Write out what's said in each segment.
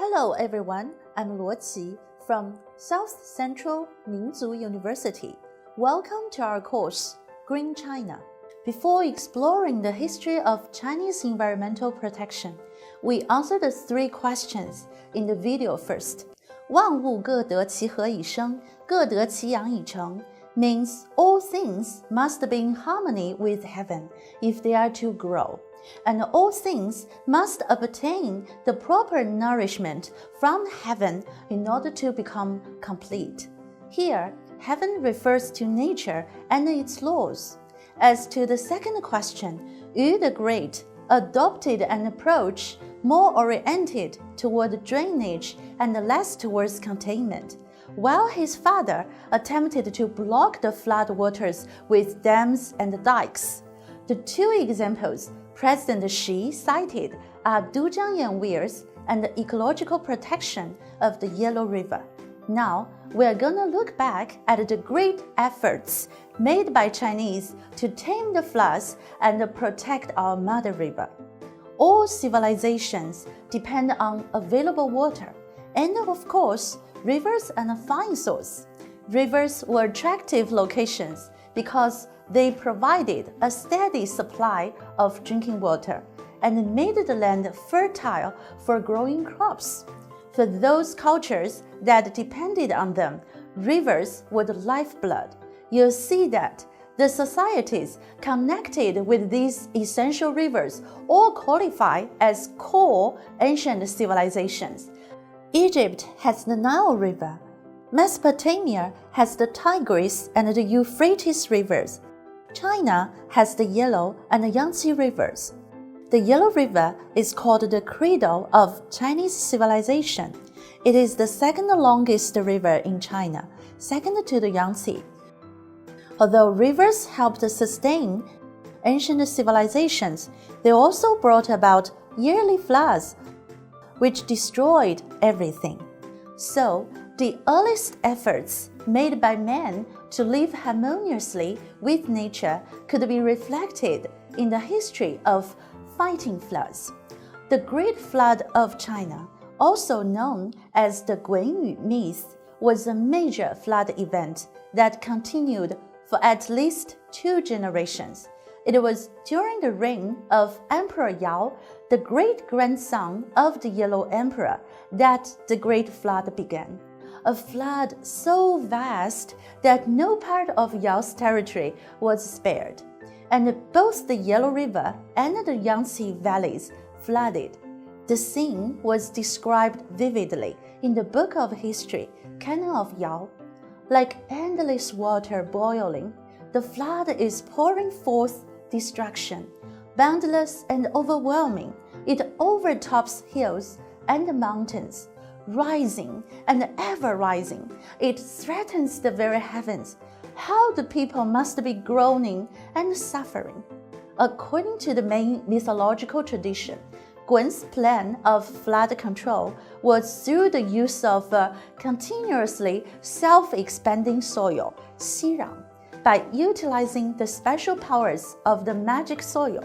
Hello everyone, I'm Luo Qi from South Central Minzu University. Welcome to our course, Green China. Before exploring the history of Chinese environmental protection, we answer the three questions in the video first. 万物各得其和以生，各得其养以成 means all things must be in harmony with heaven if they are to grow. And all things must obtain the proper nourishment from heaven in order to become complete. Here, heaven refers to nature and its laws. As to the second question, Yu the Great adopted an approach more oriented toward drainage and less towards containment, while his father attempted to block the flood waters with dams and dikes. The two examples President Xi cited are Dujiangyan Weirs and the ecological protection of the Yellow River. Now, we are going to look back at the great efforts made by Chinese to tame the floods and protect our mother river. All civilizations depend on available water, and of course, rivers are a fine source. Rivers were attractive locations because they provided a steady supply of drinking water and made the land fertile for growing crops. For those cultures that depended on them, rivers were the lifeblood. You'll see that the societies connected with these essential rivers all qualify as core ancient civilizations. Egypt has the Nile River. Mesopotamia has the Tigris and the Euphrates rivers. China has the Yellow and the Yangtze rivers. The Yellow River is called the cradle of Chinese civilization. It is the second longest river in China, second to the Yangtze. Although rivers helped sustain ancient civilizations, they also brought about yearly floods, which destroyed everything. So, the earliest efforts made by man to live harmoniously with nature could be reflected in the history of fighting floods. The Great Flood of China, also known as the Guanyu myth, was a major flood event that continued for at least 2 generations. It was during the reign of Emperor Yao, the great-grandson of the Yellow Emperor, that the Great Flood began. A flood so vast that no part of Yao's territory was spared, and both the Yellow River and the Yangtze valleys flooded. The scene was described vividly in the Book of History, Canon of Yao. Like endless water boiling, the flood is pouring forth destruction, boundless and overwhelming. It overtops hills and mountains. Rising and ever rising, it threatens the very heavens. How the people must be groaning and suffering. According to the main mythological tradition, Gun's plan of flood control was through the use of a continuously self-expanding soil, xirang. By utilizing the special powers of the magic soil,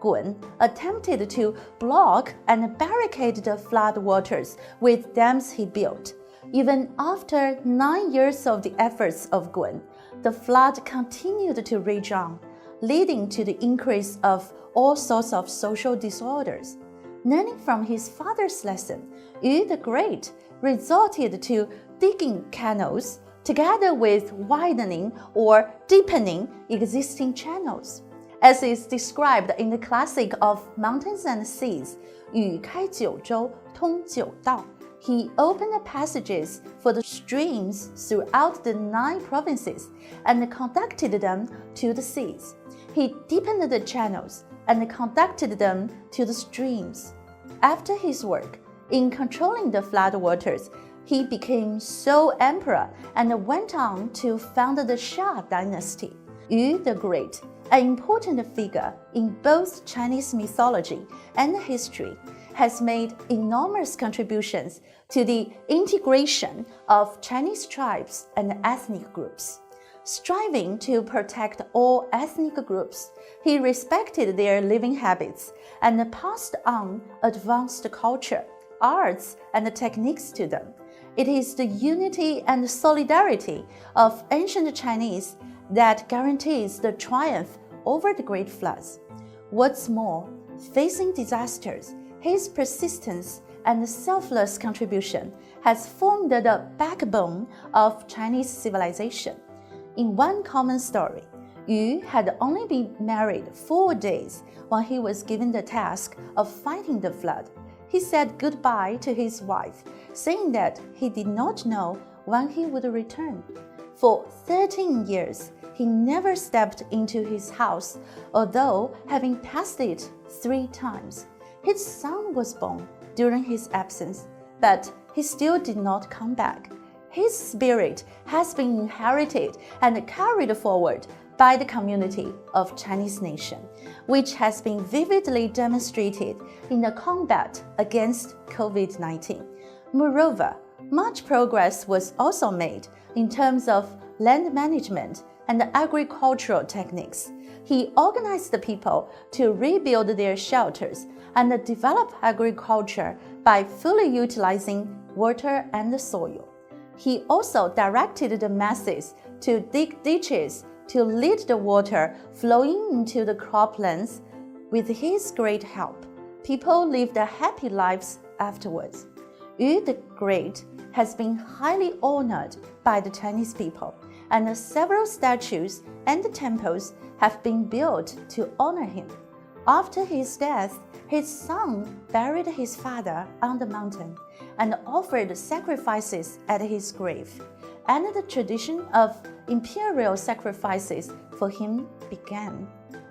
Gun attempted to block and barricade the flood waters with dams he built. Even after 9 years of the efforts of Gun, the flood continued to rage on, leading to the increase of all sorts of social disorders. Learning from his father's lesson, Yu the Great resorted to digging canals together with widening or deepening existing channels. As is described in the classic of Mountains and Seas, 禹开九州，通九道. He opened passages for the streams throughout the 9 provinces and conducted them to the seas. He deepened the channels and conducted them to the streams. After his work in controlling the flood waters, he became sole emperor and went on to found the Xia dynasty. Yu the Great, an important figure in both Chinese mythology and history, has made enormous contributions to the integration of Chinese tribes and ethnic groups. Striving to protect all ethnic groups, he respected their living habits and passed on advanced culture, arts, and techniques to them. It is the unity and solidarity of ancient Chinese that guarantees the triumph over the great floods. What's more, facing disasters, his persistence and selfless contribution has formed the backbone of Chinese civilization. In one common story, Yu had only been married 4 days when he was given the task of fighting the flood. He said goodbye to his wife, saying that he did not know when he would return. For 13 years, he never stepped into his house, although having passed it 3 times. His son was born during his absence, but he still did not come back. His spirit has been inherited and carried forward by the community of Chinese nation, which has been vividly demonstrated in the combat against COVID-19. Moreover, much progress was also made in terms of land management and agricultural techniques. He organized the people to rebuild their shelters and develop agriculture by fully utilizing water and soil. He also directed the masses to dig ditches to lead the water flowing into the croplands. With his great help, people lived happy lives afterwards. Yu the Great has been highly honored by the Chinese people, and several statues and temples have been built to honor him. After his death, his son buried his father on the mountain and offered sacrifices at his grave, and the tradition of imperial sacrifices for him began.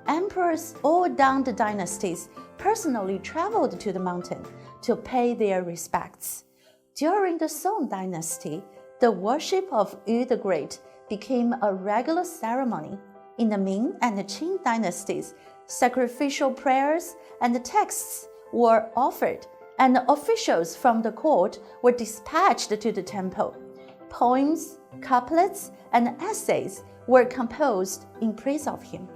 Emperors all down the dynasties personally traveled to the mountain to pay their respects. During the Song dynasty, the worship of Yu the Great became a regular ceremony. In the Ming and the Qing dynasties, sacrificial prayers and texts were offered, and officials from the court were dispatched to the temple. Poems, couplets, and essays were composed in praise of him.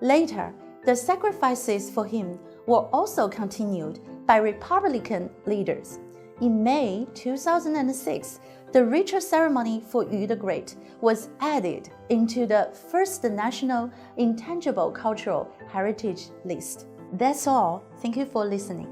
Later, the sacrifices for him were also continued by Republican leaders. In May 2006, the ritual ceremony for Yu the Great was added into the first National Intangible Cultural Heritage list. That's all. Thank you for listening.